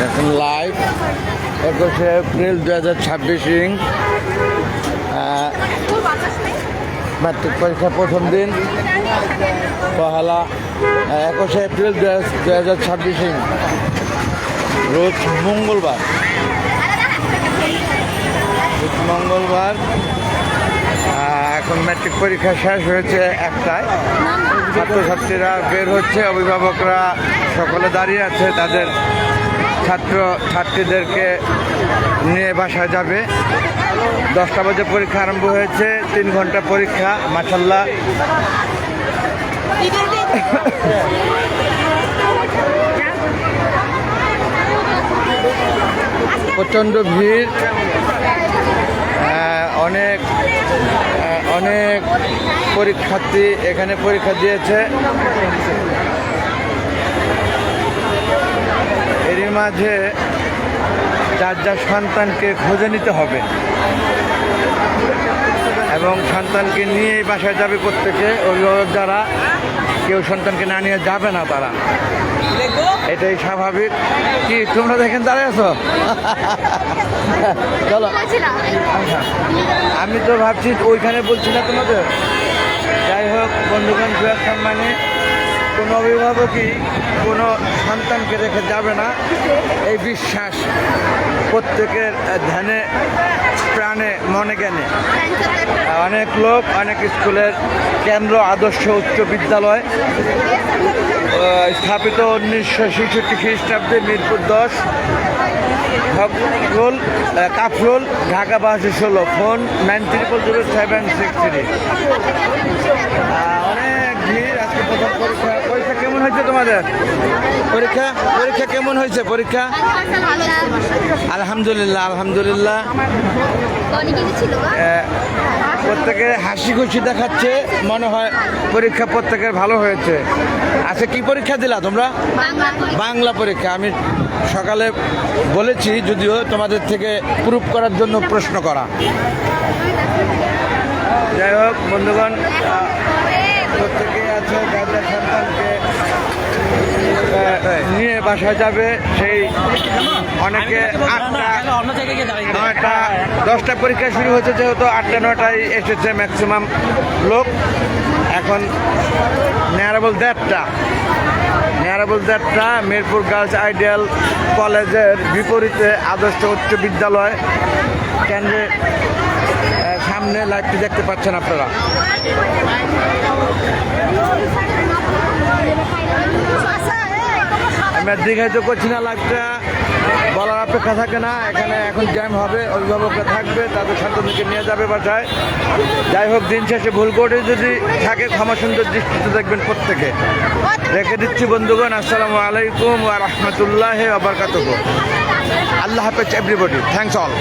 এখন live 21শে April 2026 matric পরীক্ষা প্রথম দিন পহেলা 21শে এপ্রিল 2026 রোজ মঙ্গলবার। এখন ম্যাট্রিক পরীক্ষা শেষ হয়েছে একটায়, ছাত্রছাত্রীরা বের হচ্ছে, অভিভাবকরা সকলে দাঁড়িয়ে আছে, তাদের ছাত্রছাত্রীদেরকে নিয়ে বাসায় যাবে। 10টা বাজে পরীক্ষা আরম্ভ হয়েছে, 3 ঘন্টা পরীক্ষা। মাশাআল্লাহ প্রচণ্ড ভিড়, অনেক পরীক্ষার্থী এখানে পরীক্ষা দিয়েছে। এরই মাঝে যার যার সন্তানকে খুঁজে নিতে হবে এবং সন্তানকে নিয়েই বাসায় যাবে প্রত্যেকে। অভিভাবক যারা কেউ সন্তানকে না নিয়ে যাবে না, তারা এটাই স্বাভাবিক। কি তোমরা দেখেন দাঁড়িয়ে আছো? চলো, আমি তো ভাবছি ওইখানে বলছি না তোমাদের। যাই হোক বন্ধুগণ, সম্মানে কোনো অভিভাবকই কোনো সন্তানকে রেখে যাবে না, এই বিশ্বাস প্রত্যেকের ধ্যানে প্রাণে মনে জ্ঞানে। অনেক লোক, অনেক স্কুলের কেন্দ্র আদর্শ উচ্চ বিদ্যালয় স্থাপিত 1966 খ্রিস্টাব্দে মিরপুর 10 কাফরুল, ঢাকা 6216, ফোন 93000763। অনেক ভিড় আজকে প্রথম পরীক্ষা। পরীক্ষা কেমন হয়েছে তোমাদের? পরীক্ষা কেমন হয়েছে? পরীক্ষা আলহামদুলিল্লাহ আলহামদুলিল্লাহ। প্রত্যেকের হাসি খুশি দেখাচ্ছে, মনে হয় পরীক্ষা প্রত্যেকের ভালো হয়েছে। আচ্ছা, কি পরীক্ষা দিলা তোমরা? বাংলা পরীক্ষা। আমি সকালে বলেছি, যদিও তোমাদের থেকে প্রুফ করার জন্য প্রশ্ন করা। যাই হোক বন্ধুগণ, প্রত্যেকে আছে যাদের সন্তানকে নিয়ে বাসায় যাবে, সেই অনেকে 8টা 9টা 10টা পরীক্ষা শুরু হয়েছে, যেহেতু 8টা 9টায় এসেছে ম্যাক্সিমাম লোক। এখন নেয়ারেবল 1.5টা মিরপুর গার্লস আইডিয়াল কলেজের বিপরীতে আদর্শ উচ্চ বিদ্যালয় কেন্দ্রের সামনে লাইভটি দেখতে পাচ্ছেন আপনারা। আমি দীঘায়িত করছি না, লাইভটা বলার অপেক্ষা থাকে না। এখানে এখন জ্যাম হবে, অভিভাবকরা থাকবে, তাদের সন্তানদেরকে নিয়ে যাবে বাসায়। যাই হোক, দিন শেষে ভুল করে যদি থাকে ক্ষমা সুন্দর দৃষ্টিতে দেখবেন প্রত্যেকে। রেখে দিচ্ছি বন্ধুগণ। আসসালামু আলাইকুম ওয়া রাহমাতুল্লাহি ওয়া বারাকাতুহু। আল্লাহ হাফেজ এভরিবডি, থ্যাংকস অল।